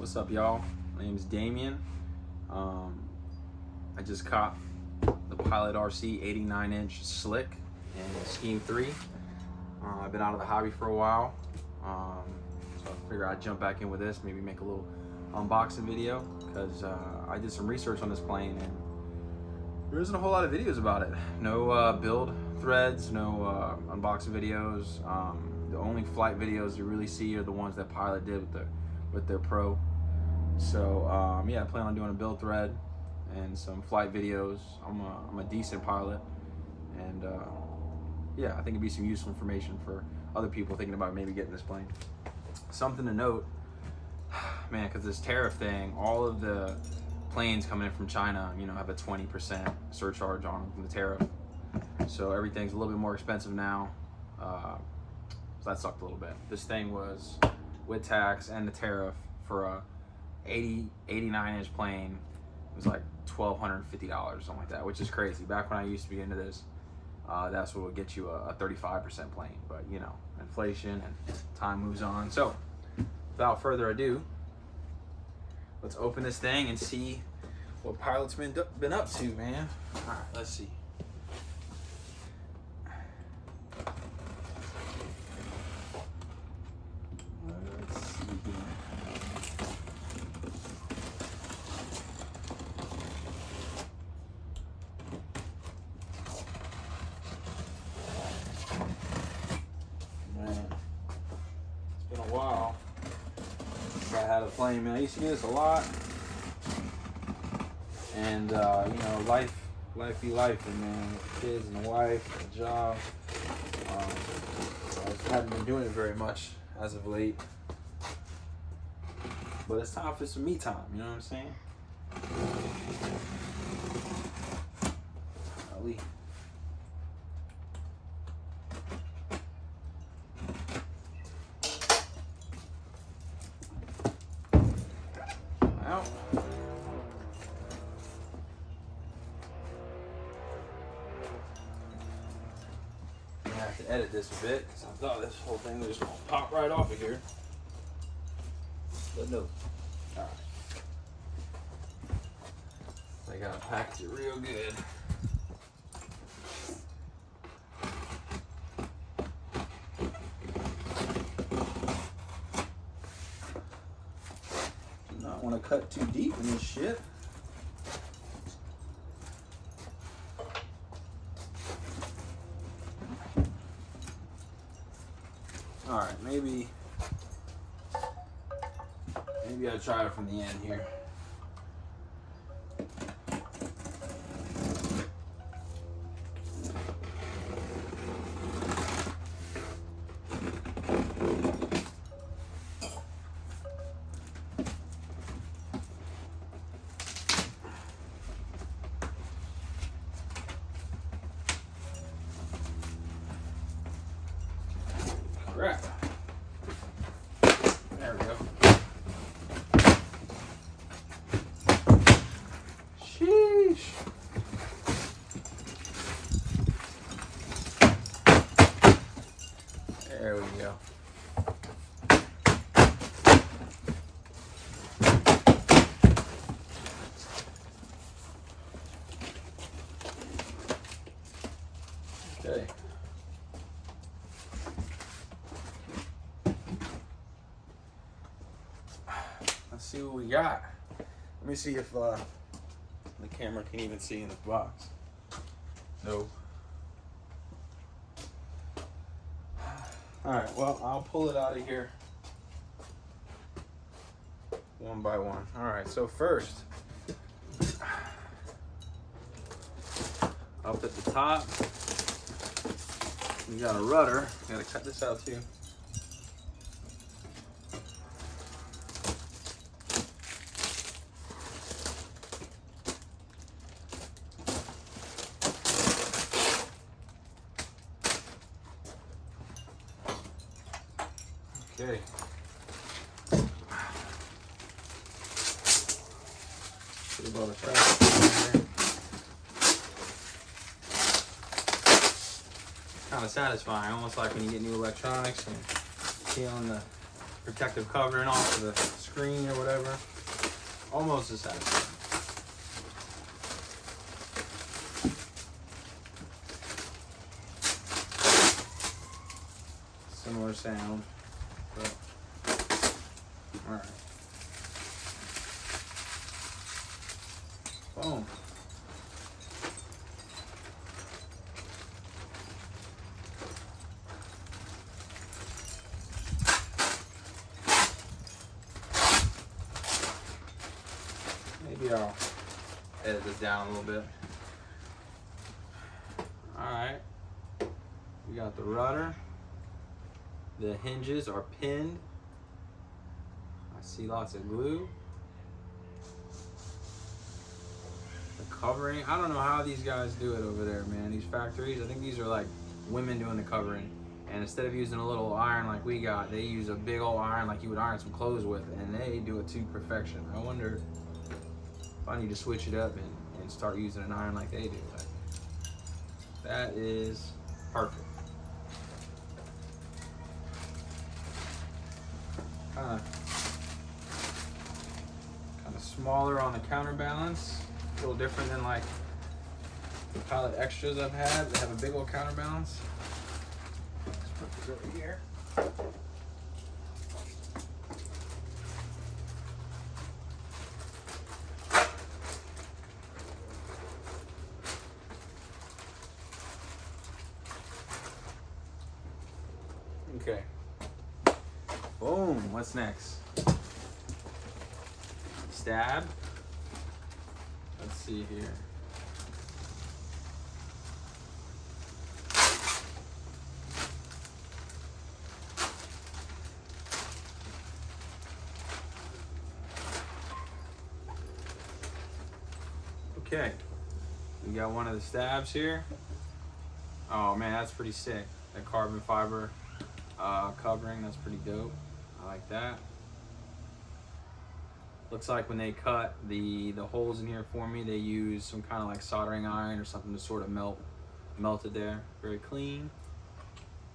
What's up, y'all? My name is Damien. I just caught the Pilot RC 89-inch slick in Scheme 3. I've been out of the hobby for a while, so I figured I'd jump back in with this, maybe make a little unboxing video, because I did some research on this plane and there isn't a whole lot of videos about it. No build threads, no unboxing videos. The only flight videos you really see are the ones that Pilot did with their Pro. So yeah, I plan on doing a build thread and some flight videos. I'm a decent pilot, and yeah, I think it'd be some useful information for other people thinking about maybe getting this plane. Something to note, man, because this tariff thing, all of the planes coming in from China, you know, have a 20% surcharge on them from the tariff. So everything's a little bit more expensive now. So that sucked a little bit. This thing was, with tax and the tariff, for a 89-inch plane, it was like $1,250 or something like that, which is crazy. Back when I used to be into this, that's what would get you a 35% plane. But you know, inflation and time moves on. So without further ado, let's open this thing and see what Pilot's been up to, man. All right, let's see. Wow, I had a plane, man. I used to do this a lot, and you know, life be life, and man, with the kids and the wife, and the job. I just haven't been doing it very much as of late, but it's time for some me time. You know what I'm saying? Ali. I have to edit this a bit because I thought this whole thing was just gonna pop right off of here. But no. Alright. I gotta package it real good. Do not want to cut too deep in this shit. All right, maybe I'll try it from the end here. Right. There we go. Sheesh. There we go. Okay. Let's see what we got. Let me see if the camera can even see in the box. No. Alright, well, I'll pull it out of here one by one. Alright, so first, up at the top, we got a rudder. Gotta cut this out too. Okay. Put about a track. Kind of satisfying, almost like when you get new electronics and feeling the protective covering off of the screen or whatever. Almost as satisfying. Similar sound, but all right. Boom. Maybe I'll edit this down a little bit. All right. We got the rudder. The hinges are pinned. I see lots of glue. The covering, I don't know how these guys do it over there, man. These factories, I think these are like women doing the covering. And instead of using a little iron like we got, they use a big old iron like you would iron some clothes with, and they do it to perfection. I wonder if I need to switch it up and start using an iron like they do. Like, that is perfect. Kind of smaller on the counterbalance. A little different than like the Pilot Extras I've had. They have a big old counterbalance. Let's put this over here. Okay. Boom. What's next? Stab. Let's see here. Okay. We got one of the stabs here. Oh man, that's pretty sick. That carbon fiber covering, that's pretty dope. I like that. Looks like when they cut the holes in here for me, they use some kind of like soldering iron or something to sort of melt it there. Very clean.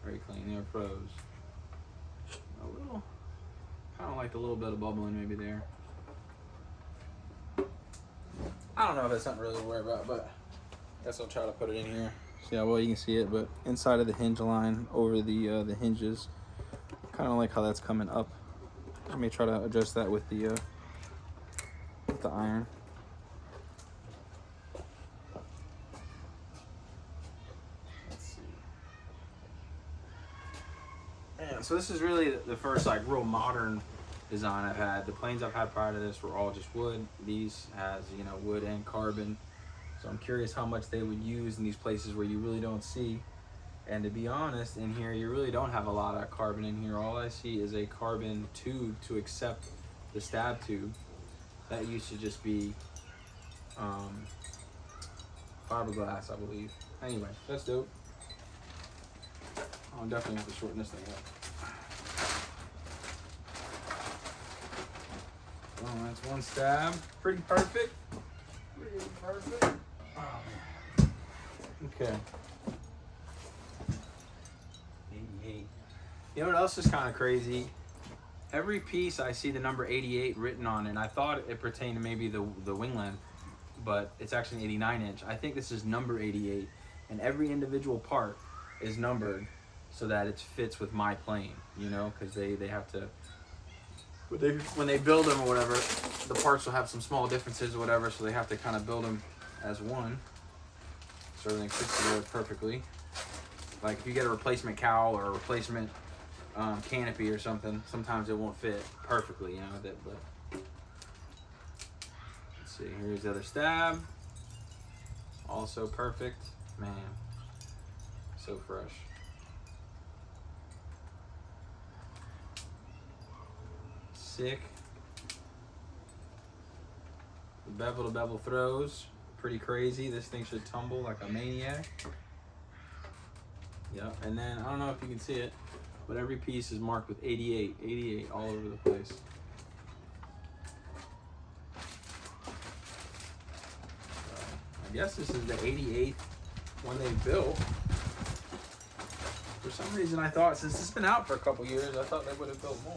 Very clean. They're pros. A little, kind of like a little bit of bubbling maybe there. I don't know if that's something really to worry about, but I guess I'll try to put it in here. See how well you can see it, but inside of the hinge line over the hinges, kind of like how that's coming up. I may try to adjust that with the iron. Let's see. Man, so this is really the first like real modern design I've had. The planes I've had prior to this were all just wood. These has, you know, wood and carbon. So I'm curious how much they would use in these places where you really don't see. And to be honest, in here you really don't have a lot of carbon in here. All I see is a carbon tube to accept the stab tube. That used to just be fiberglass, I believe. Anyway, that's dope. I'll definitely have to shorten this thing up. Well, that's one stab. Pretty perfect. Pretty perfect. Oh, man. Okay. 88. You know what else is kind of crazy? Every piece I see the number 88 written on it, and I thought it pertained to maybe the wing length, but it's actually an 89 inch. I think this is number 88, and every individual part is numbered so that it fits with my plane, you know, because they have to, when they build them or whatever, the parts will have some small differences or whatever, so they have to kind of build them as one, so everything fits together perfectly. Like if you get a replacement cowl or a replacement canopy or something, sometimes it won't fit perfectly, you know. But let's see, here's the other stab, also perfect. Man, so fresh. Sick. The bevel to bevel throws, pretty crazy. This thing should tumble like a maniac. Yep, and then I don't know if you can see it, but every piece is marked with 88, 88 all over the place. So, I guess this is the 88th one they built. For some reason I thought, since it's been out for a couple years, I thought they would have built more.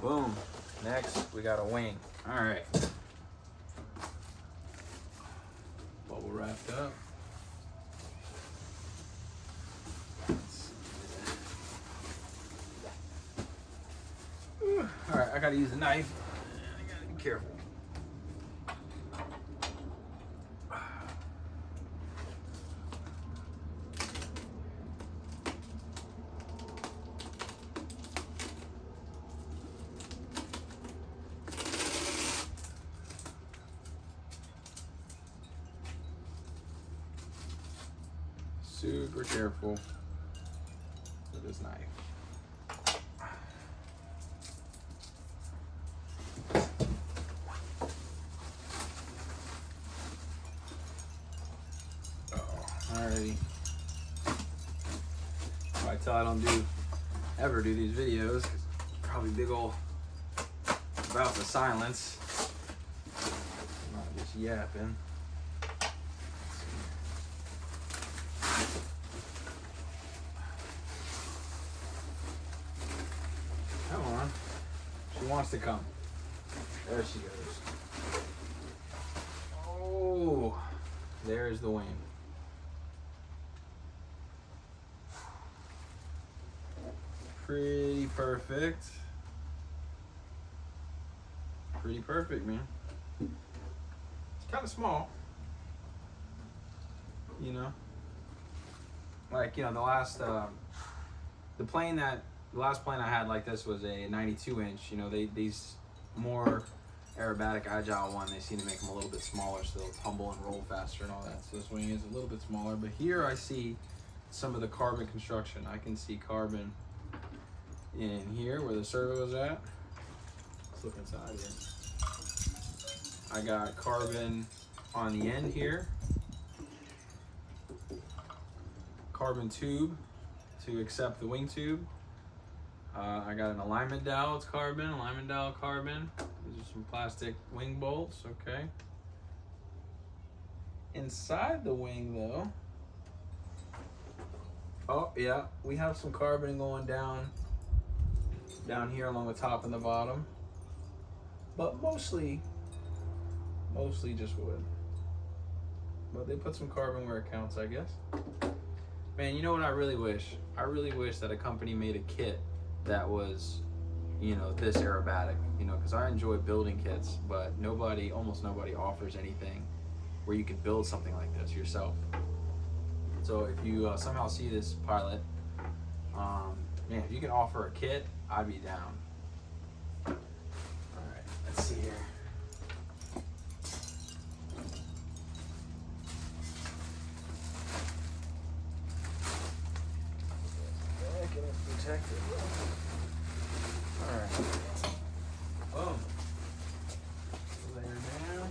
Boom. Next, we got a wing. All right. Bubble wrapped up. All right, I gotta use a knife. I gotta be careful. Super careful with this knife. Alrighty. I tell I don't ever do these videos, 'cause probably big ol' bouts of silence. I'm not just yapping. Come on. She wants to come. There she goes. Oh, there's the wing. Pretty perfect. Pretty perfect, man. It's kind of small. You know? Like, you know, the last plane I had like this was a 92 inch. You know, these more aerobatic agile one, they seem to make them a little bit smaller so they'll tumble and roll faster and all that. So this wing is a little bit smaller, but here I see some of the carbon construction. I can see carbon in here where the servo is at. Let's look inside here. I got carbon on the end here. Carbon tube to accept the wing tube. I got an alignment dowel, it's carbon, alignment dowel carbon. These are some plastic wing bolts, okay. Inside the wing though, oh yeah, we have some carbon going down here along the top and the bottom, but mostly just wood. But they put some carbon where it counts, I guess. Man, you know what I really wish? I really wish that a company made a kit that was, you know, this aerobatic, you know, because I enjoy building kits, but almost nobody offers anything where you can build something like this yourself. So if you somehow see this pilot, man, if you can offer a kit, I'd be down. All right, let's see here. Get it protected. All right. Boom. Layer down.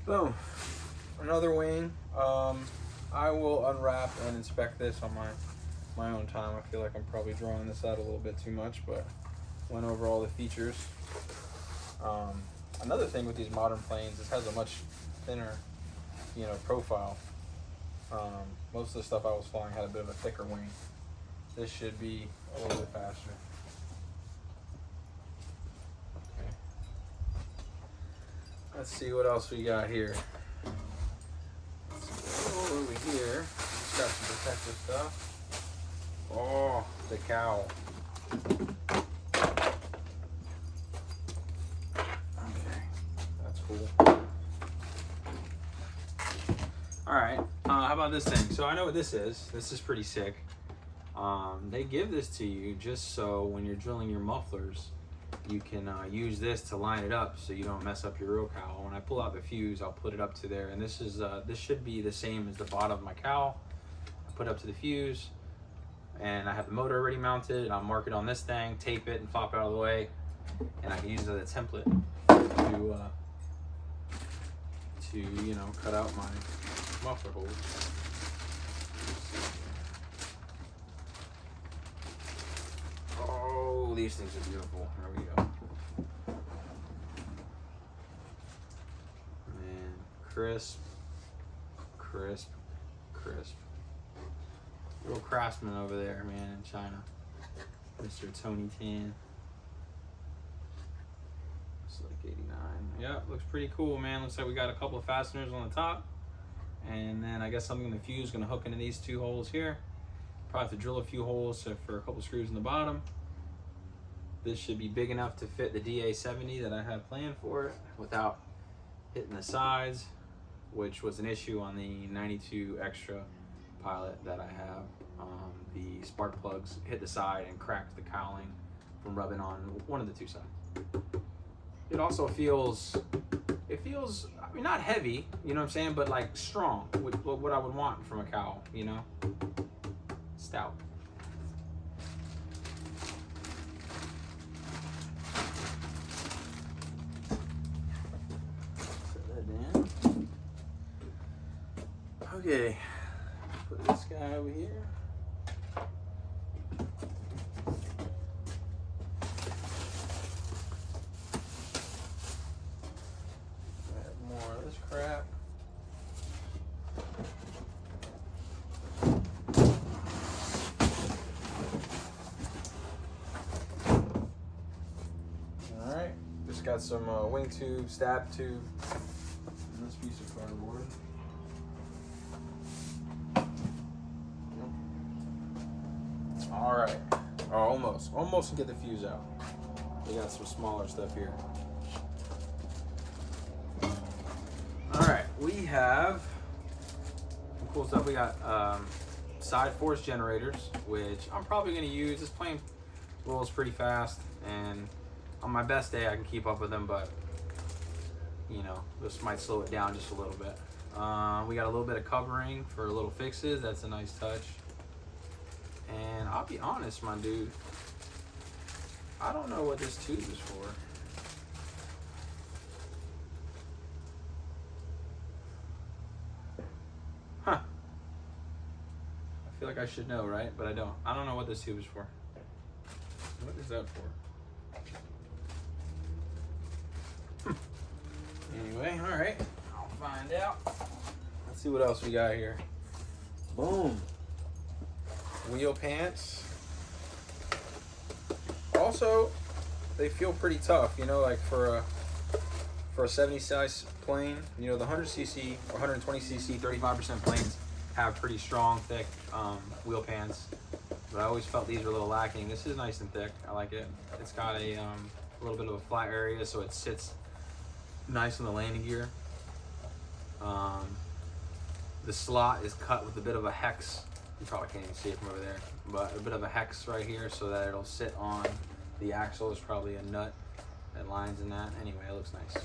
Boom. Another wing. I will unwrap and inspect this on my own time. I feel like I'm probably drawing this out a little bit too much, but went over all the features. Another thing with these modern planes, this has a much thinner, you know, profile. Most of the stuff I was flying had a bit of a thicker wing. This should be a little bit faster. Okay. Let's see what else we got here. Let's go over here. Just got some protective stuff. Oh, the cowl. Cool. All right, how about this thing? So I know what this is. This is pretty sick. They give this to you just so when you're drilling your mufflers, you can use this to line it up so you don't mess up your real cowl. When I pull out the fuse, I'll put it up to there, and this should be the same as the bottom of my cowl. I put it up to the fuse, and I have the motor already mounted, and I'll mark it on this thing, tape it, and flop it out of the way, and I can use it as a template to you know, cut out my muffler holes. Oh, these things are beautiful. There we go. Man, crisp. crisp. Real craftsman over there, man, in China. Mr. Tony Tan. Slick 89. Yep, looks pretty cool, man. Looks like we got a couple of fasteners on the top. And then I guess something in the fuse is gonna hook into these two holes here. Probably have to drill a few holes for a couple screws in the bottom. This should be big enough to fit the DA70 that I have planned for it without hitting the sides, which was an issue on the 92 Extra Pilot that I have. The spark plugs hit the side and cracked the cowling from rubbing on one of the two sides. It also feels, I mean, not heavy, you know what I'm saying, but like strong, what I would want from a cowl, you know? Stout. Set that down. Okay, put this guy over here. Crap. Alright, just got some wing tube, stab tube, and this piece of cardboard. Alright, almost can get the fuse out. We got some smaller stuff here. We have some cool stuff. We got side force generators, which I'm probably going to use. This plane rolls pretty fast, and on my best day I can keep up with them, but you know, this might slow it down just a little bit. We got a little bit of covering for little fixes. That's a nice touch. And I'll be honest, my dude, I don't know what this tube is for. Huh. I feel like I should know, right? But I don't. I don't know what this tube is for. What is that for? Anyway, all right. I'll find out. Let's see what else we got here. Boom. Wheel pants. Also, they feel pretty tough, you know, like for a 70 size plane, you know, the 100cc or 120cc 35% planes have pretty strong, thick wheel pants, but I always felt these were a little lacking. This is nice and thick. I like it. It's got a little bit of a flat area, so it sits nice on the landing gear. The slot is cut with a bit of a hex. You probably can't even see it from over there, but a bit of a hex right here so that it'll sit on the axle. There's probably a nut that lines in that. Anyway, it looks nice.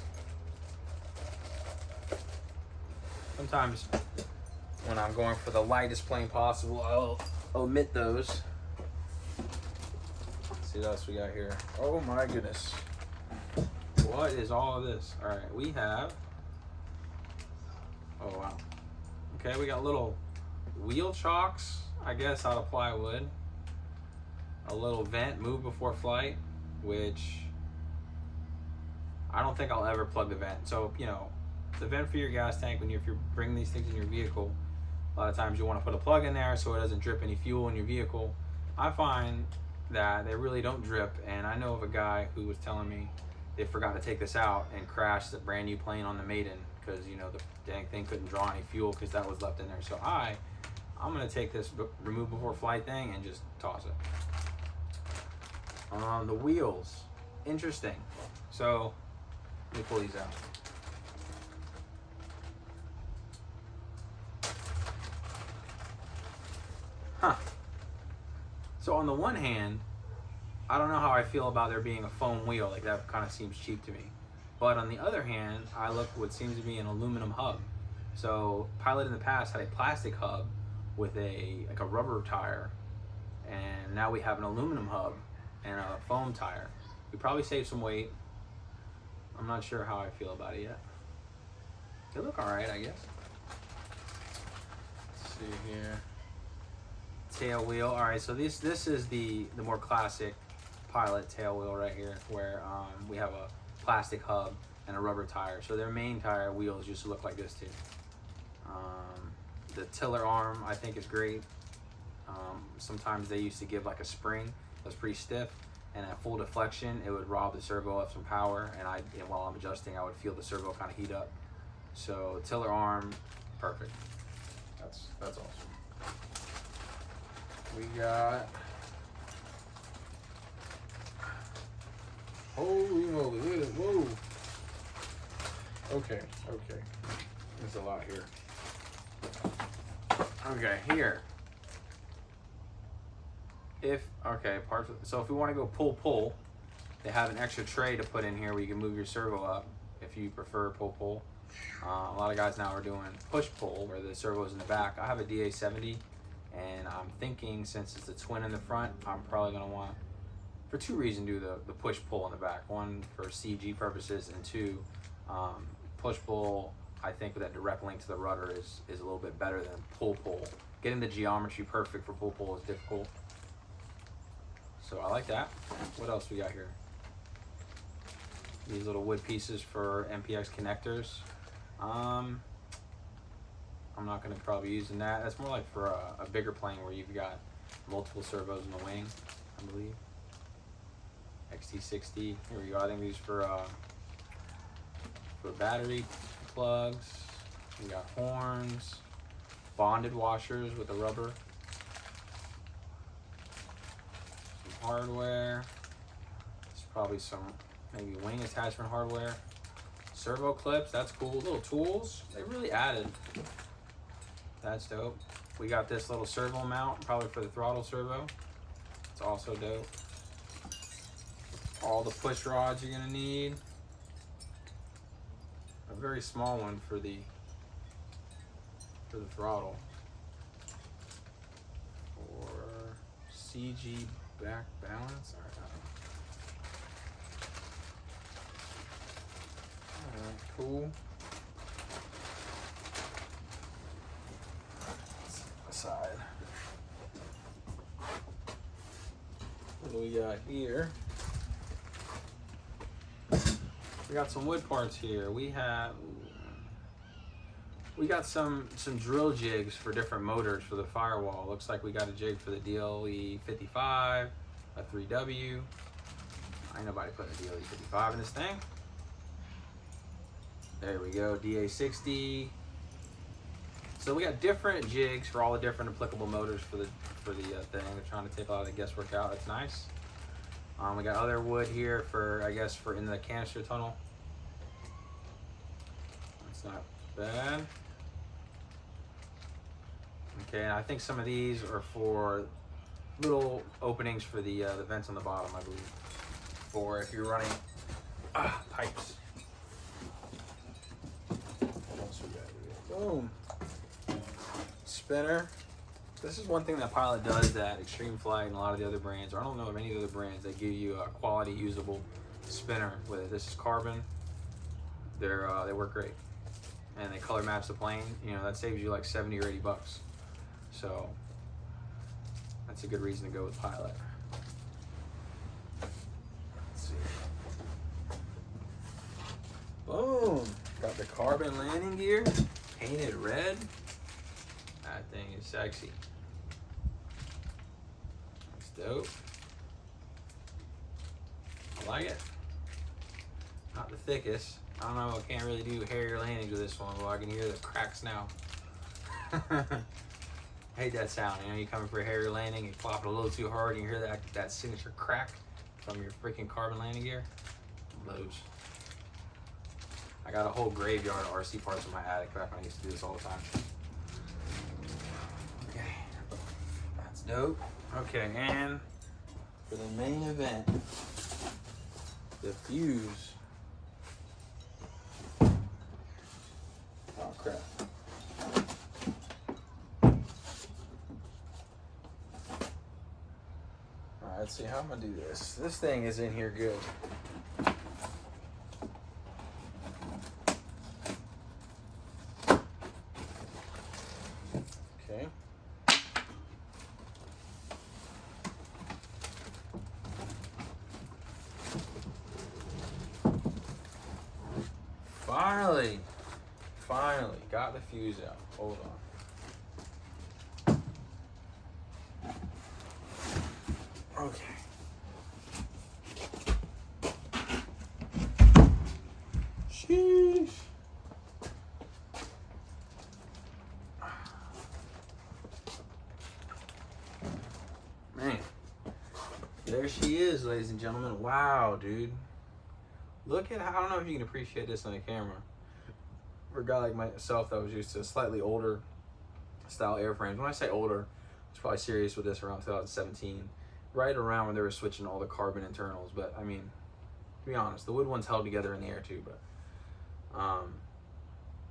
Sometimes when I'm going for the lightest plane possible, I'll omit those. Let's see what else we got here. Oh my goodness. What is all of this? All right, we have, oh wow. Okay, we got little wheel chocks, I guess, out of plywood. A little vent, move before flight, which I don't think I'll ever plug the vent. So, you know, the vent for your gas tank, if you're bringing these things in your vehicle, a lot of times you want to put a plug in there so it doesn't drip any fuel in your vehicle. I find that they really don't drip, and I know of a guy who was telling me they forgot to take this out and crashed a brand new plane on the Maiden because, you know, the dang thing couldn't draw any fuel because that was left in there. So I'm gonna take this remove before flight thing and just toss it. The wheels, interesting. So let me pull these out. Huh. So on the one hand, I don't know how I feel about there being a foam wheel. Like, that kind of seems cheap to me. But on the other hand, I look what seems to be an aluminum hub. So Pilot in the past had a plastic hub with a rubber tire, and now we have an aluminum hub and a foam tire. We probably save some weight. I'm not sure how I feel about it yet. They look all right, I guess. Let's see here. Tail wheel. All right, so this is the more classic Pilot tail wheel right here, where we have a plastic hub and a rubber tire. So their main tire wheels used to look like this too. The tiller arm I think is great. Sometimes they used to give like a spring that's pretty stiff, and at full deflection it would rob the servo of some power, and while I'm adjusting I would feel the servo kind of heat up. So tiller arm, perfect. That's awesome. We got, holy moly, look at it, whoa. Okay, there's a lot here. Okay, here. So if we want to go pull, they have an extra tray to put in here where you can move your servo up if you prefer pull. A lot of guys now are doing push-pull where the servo is in the back. I have a DA70, and I'm thinking since it's a twin in the front, I'm probably going to want, for two reasons, do the push-pull in the back. One, for CG purposes, and two, push-pull, I think with that direct link to the rudder is a little bit better than pull. Getting the geometry perfect for pull is difficult. So I like that. What else we got here? These little wood pieces for MPX connectors. I'm not going to probably be using that. That's more like for a bigger plane where you've got multiple servos in the wing, I believe. XT60. Here we go. I think these for battery plugs. We got horns, bonded washers with the rubber, some hardware. It's probably some maybe wing attachment hardware. Servo clips, that's cool. Little tools, they really added. That's dope. We got this little servo mount, probably for the throttle servo. It's also dope. All the push rods you're gonna need. A very small one for the throttle. For CG back balance. Alright, cool. Aside. What do we got here? We got some wood parts here. We got some drill jigs for different motors for the firewall. Looks like we got a jig for the DLE 55, a 3W. Ain't nobody putting a DLE 55 in this thing. There we go, DA60. So we got different jigs for all the different applicable motors for the thing. They're trying to take a lot of the guesswork out. That's nice. We got other wood here for, I guess, for in the canister tunnel. That's not bad. Okay, and I think some of these are for little openings for the vents on the bottom, I believe. For if you're running pipes. What else we got here? Boom. Spinner. This is one thing that Pilot does that Extreme Flight and a lot of the other brands, or I don't know of any other brands that give you a quality usable spinner with it. This is carbon. They work great, and they color match the plane. You know, that saves you like 70 or 80 bucks. So that's a good reason to go with Pilot. Let's see. Boom! Got the carbon landing gear, painted red. That thing is sexy. That's dope. I like it. Not the thickest. I don't know, I can't really do Harrier landings with this one, but I can hear the cracks now. I hate that sound. You know, you coming for a Harrier landing, you plop it a little too hard, and you hear that signature crack from your freaking carbon landing gear. Blows. I got a whole graveyard of RC parts in my attic back when I used to do this all the time. Okay, that's dope. Okay, and for the main event, the fuse. Oh crap. Alright, let's see how I'm gonna do this. This thing is in here good. Okay. Finally got the fuse out. Hold on. Okay. Sheesh. Man. There she is, ladies and gentlemen. Wow, dude. Look at how, I don't know if you can appreciate this on the camera. For a guy like myself that was used to slightly older style airframes. When I say older, I was probably serious with this around 2017. Right around when they were switching all the carbon internals. But I mean, to be honest, the wood ones held together in the air too, but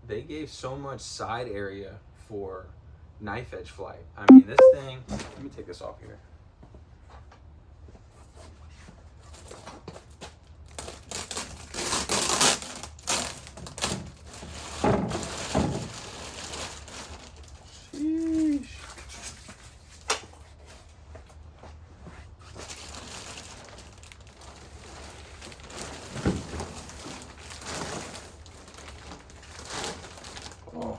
they gave so much side area for knife edge flight. I mean, this thing, let me take this off here. Sheesh. Oh.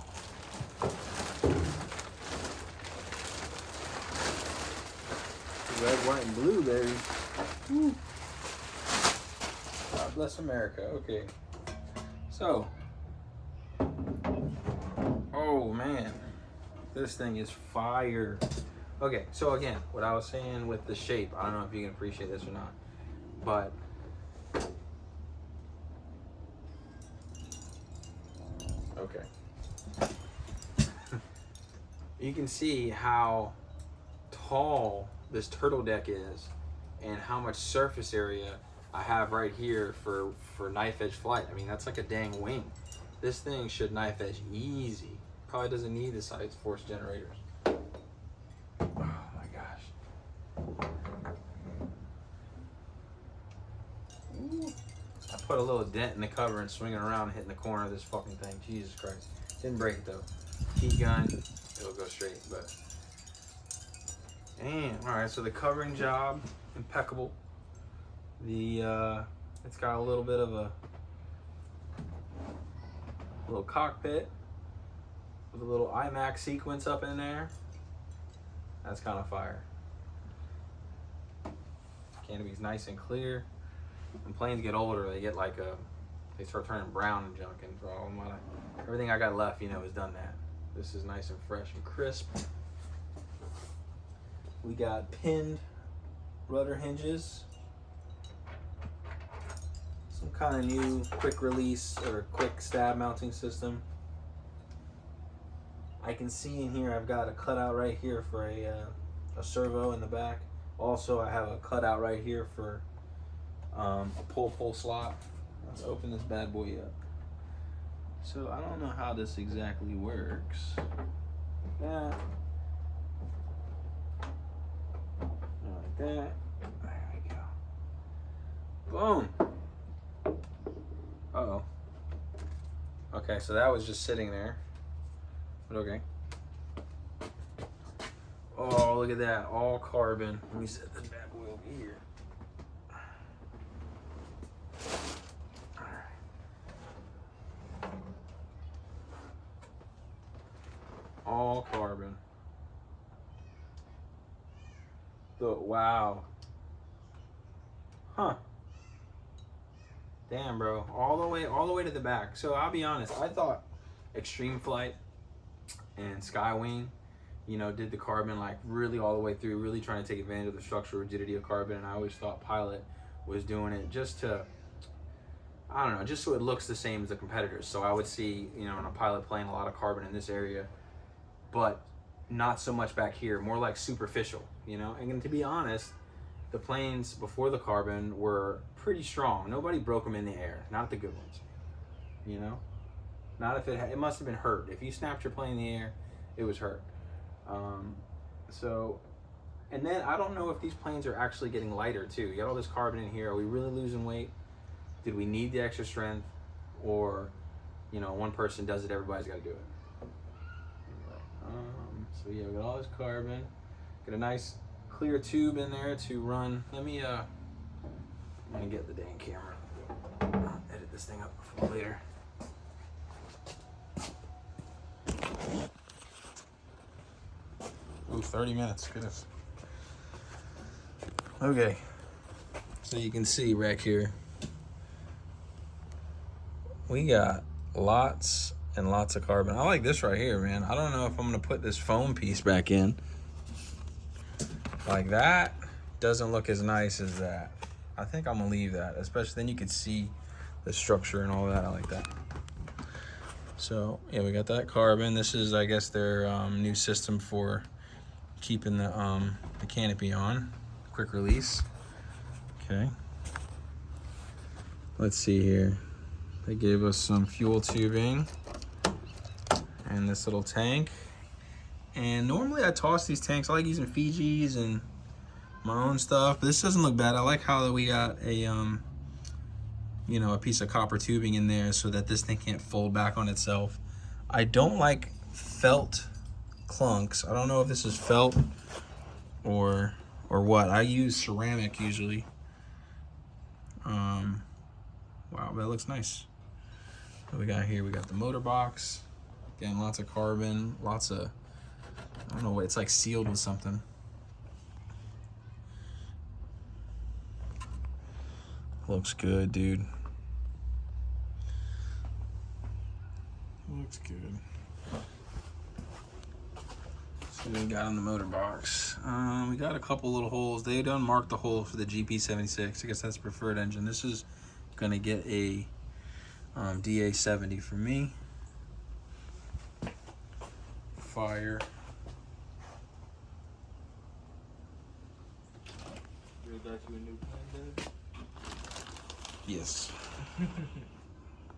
Red, white, and blue, baby. Woo. God bless America. Okay. So, oh man, this thing is fire. Okay, so again, what I was saying with the shape, I don't know if you can appreciate this or not, but okay. You can see how tall this turtle deck is and how much surface area I have right here for knife edge flight. I mean, that's like a dang wing. This thing should knife edge easy. Probably doesn't need the size force generators. Oh my gosh. Ooh. I put a little dent in the cover and swinging around and hitting the corner of this fucking thing. Jesus Christ. Didn't break it though. Heat gun, it'll go straight, but damn. Alright, so the covering job, impeccable. The it's got a little bit of a little cockpit with a little IMAX sequence up in there. That's kind of fire. Canopy's nice and clear. When planes get older, they get like they start turning brown and junk, and for all my everything I got left, you know, is done that. This is nice and fresh and crisp. We got pinned rudder hinges. Some kind of new quick release or quick stab mounting system. I can see in here I've got a cutout right here for a servo in the back. Also, I have a cutout right here for a pull slot. Let's open this bad boy up. So I don't know how this exactly works. Like that. There we go. Boom. Uh-oh. Okay, so that was just sitting there. But okay. Oh, look at that. All carbon. Let me set this bad boy over here. Alright. All carbon. Wow. Huh. Damn, bro. All the way to the back. So I'll be honest, I thought Extreme Flight and Skywing, you know, did the carbon like really all the way through, really trying to take advantage of the structural rigidity of carbon. And I always thought Pilot was doing it just to, I don't know, just so it looks the same as the competitors. So I would see, you know, in a Pilot plane, a lot of carbon in this area, but not so much back here, more like superficial, you know. And to be honest, the planes before the carbon were pretty strong. Nobody broke them in the air, not the good ones, you know. Not if it must have been hurt. If you snapped your plane in the air, it was hurt. So, and then I don't know if these planes are actually getting lighter too. You got all this carbon in here. Are we really losing weight? Did we need the extra strength? Or, you know, one person does it, everybody's got to do it. So yeah, we got all this carbon. Got a nice clear tube in there to run. Let me, I'm gonna get the dang camera. I'll edit this thing up for later. Ooh, 30 minutes, goodness. Okay, so you can see right here, we got lots and lots of carbon. I like this right here, man. I don't know if I'm gonna put this foam piece back in. Like that doesn't look as nice as that. I think I'm gonna leave that, especially then you can see the structure and all that. I like that. So yeah, we got that carbon. This is, I guess, their new system for keeping the canopy on, quick release. Okay. Let's see here. They gave us some fuel tubing and this little tank. And normally I toss these tanks. I like using Fijis and my own stuff, but this doesn't look bad. I like how we got a you know, a piece of copper tubing in there so that this thing can't fold back on itself. I don't like felt clunks. I don't know if this is felt or what. I use ceramic usually. Wow, that looks nice. What we got here? We got the motor box. Again, lots of carbon, lots of, I don't know what, it's like sealed with something. Looks good, dude. Looks good. So we got on the motor box. We got a couple little holes. They done marked the hole for the GP76. I guess that's preferred engine. This is gonna get a DA70 for me. Fire. You got you a new plan, Dad? Yes.